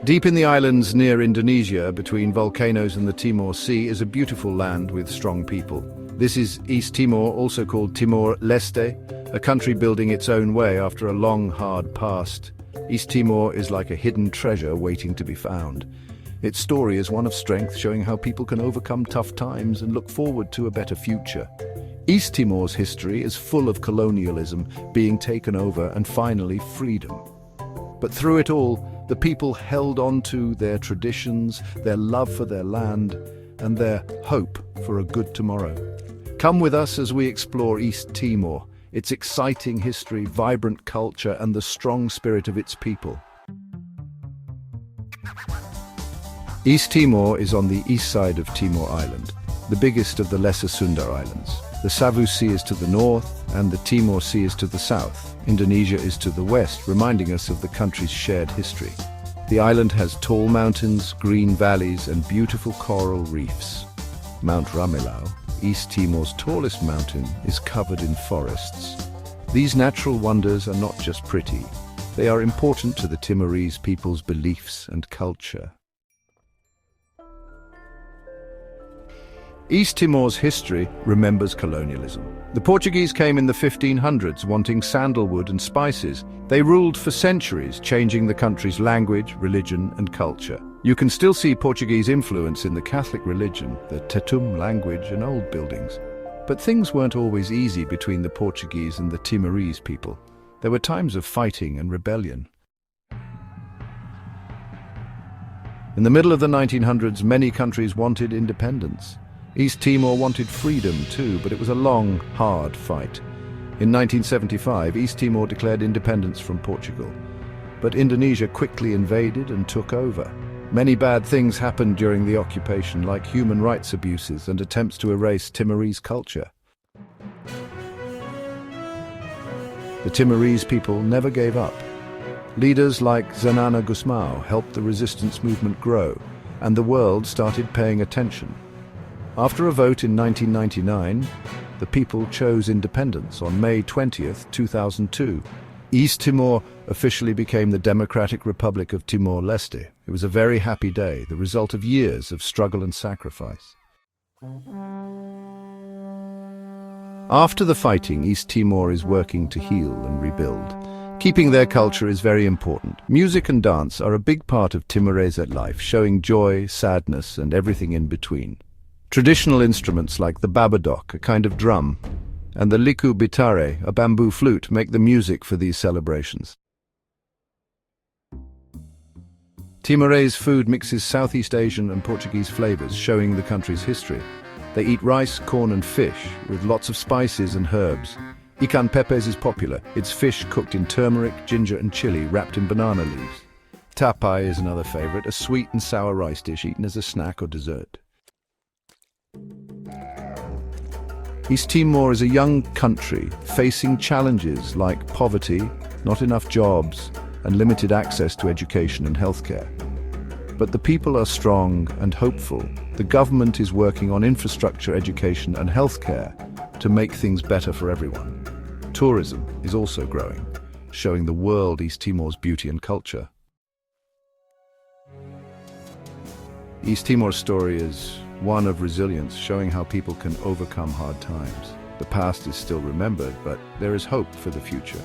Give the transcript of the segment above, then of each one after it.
Deep in the islands near Indonesia, between volcanoes and the Timor Sea, is a beautiful land with strong people. This is East Timor, also called Timor-Leste, a country building its own way after a long, hard past. East Timor is like a hidden treasure waiting to be found. Its story is one of strength, showing how people can overcome tough times and look forward to a better future. East Timor's history is full of colonialism, being taken over, and finally freedom. But through it all, the people held on to their traditions, their love for their land, and their hope for a good tomorrow. Come with us as we explore East Timor, its exciting history, vibrant culture, and the strong spirit of its people. East Timor is on the east side of Timor Island, the biggest of the Lesser Sunda Islands. The Savu Sea is to the north, and the Timor Sea is to the south. Indonesia is to the west, reminding us of the country's shared history. The island has tall mountains, green valleys, and beautiful coral reefs. Mount Ramelau, East Timor's tallest mountain, is covered in forests. These natural wonders are not just pretty, they are important to the Timorese people's beliefs and culture. East Timor's history remembers colonialism. The Portuguese came in the 1500s wanting sandalwood and spices. They ruled for centuries, changing the country's language, religion, and culture. You can still see Portuguese influence in the Catholic religion, the Tetum language, and old buildings. But things weren't always easy between the Portuguese and the Timorese people. There were times of fighting and rebellion. In the middle of the 1900s, many countries wanted independence. East Timor wanted freedom too, but it was a long, hard fight. In 1975, East Timor declared independence from Portugal. But Indonesia quickly invaded and took over. Many bad things happened during the occupation, like human rights abuses and attempts to erase Timorese culture. The Timorese people never gave up. Leaders like Xanana Gusmao helped the resistance movement grow, and the world started paying attention. After a vote in 1999, the people chose independence on May 20th, 2002. East Timor officially became the Democratic Republic of Timor-Leste. It was a very happy day, the result of years of struggle and sacrifice. After the fighting, East Timor is working to heal and rebuild. Keeping their culture is very important. Music and dance are a big part of Timorese life, showing joy, sadness, and everything in between. Traditional instruments like the babadok, a kind of drum, and the liku bitare, a bamboo flute, make the music for these celebrations. Timorese food mixes Southeast Asian and Portuguese flavors, showing the country's history. They eat rice, corn, and fish, with lots of spices and herbs. Ikan pepes is popular. It's fish cooked in turmeric, ginger, and chili, wrapped in banana leaves. Tapai is another favorite, a sweet and sour rice dish eaten as a snack or dessert. East Timor is a young country facing challenges like poverty, not enough jobs, and limited access to education and healthcare. But the people are strong and hopeful. The government is working on infrastructure, education, and healthcare to make things better for everyone. Tourism is also growing, showing the world East Timor's beauty and culture. East Timor's story is one of resilience, showing how people can overcome hard times. The past is still remembered, but there is hope for the future.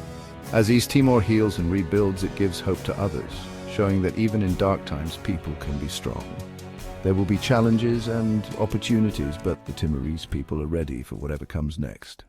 As East Timor heals and rebuilds, it gives hope to others, showing that even in dark times, people can be strong. There will be challenges and opportunities, but the Timorese people are ready for whatever comes next.